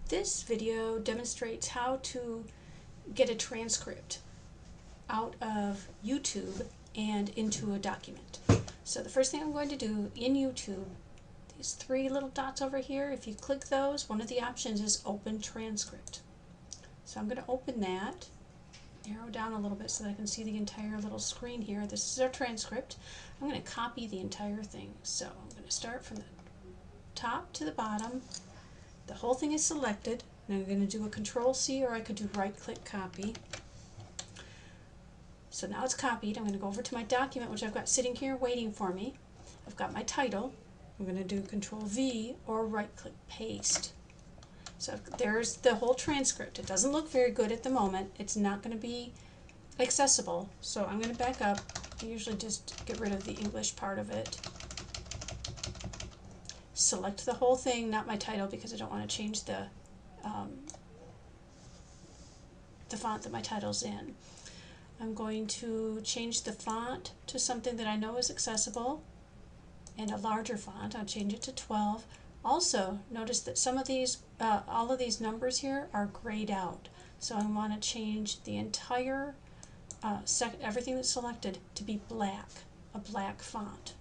This video demonstrates how to get a transcript out of YouTube and into a document. So the first thing I'm going to do in YouTube, these three little dots over here, if you click those, one of the options is Open Transcript. So I'm going to open that, arrow down a little bit so that I can see the entire little screen here. This is our transcript. I'm going to copy the entire thing. So I'm going to start from the top to the bottom. The whole thing is selected, and I'm going to do a Control-C, or I could do right-click copy. So now it's copied. I'm going to go over to my document, which I've got sitting here waiting for me. I've got my title. I'm going to do Control-V or right-click paste. So there's the whole transcript. It doesn't look very good at the moment. It's not going to be accessible. So I'm going to back up. I usually just get rid of the English part of it. Select the whole thing, not my title, because I don't want to change the font that my title's in. I'm going to change the font to something that I know is accessible and a larger font. I'll change it to 12. Also, notice that some of these, all of these numbers here are grayed out. So I want to change the entire, everything that's selected to be black, a black font.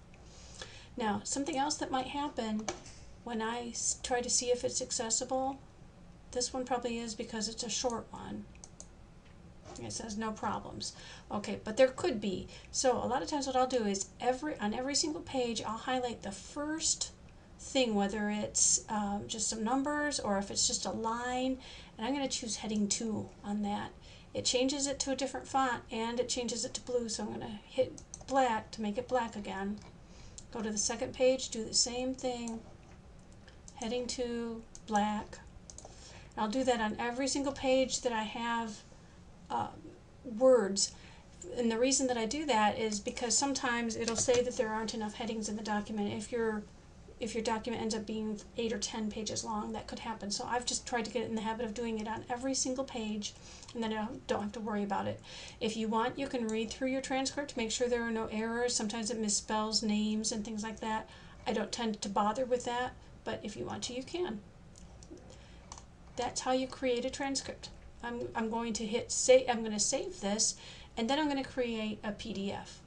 Now, something else that might happen when I try to see if it's accessible, this one probably is because it's a short one. It says no problems. Okay, but there could be. So a lot of times what I'll do is on every single page I'll highlight the first thing, whether it's just some numbers or if it's just a line, and I'm going to choose heading 2 on that. It changes it to a different font and it changes it to blue, so I'm going to hit black to make it black again. Go to the second page, do the same thing, heading 2, black. I'll do that on every single page that I have words. And the reason that I do that is because sometimes it'll say that there aren't enough headings in the document. If your document ends up being 8 or 10 pages long, that could happen. So I've just tried to get in the habit of doing it on every single page, and then I don't have to worry about it. If you want, you can read through your transcript, make sure there are no errors. Sometimes it misspells names and things like that. I don't tend to bother with that, but if you want to, you can. That's how you create a transcript. I'm going to hit save. I'm going to save this, and then I'm going to create a PDF.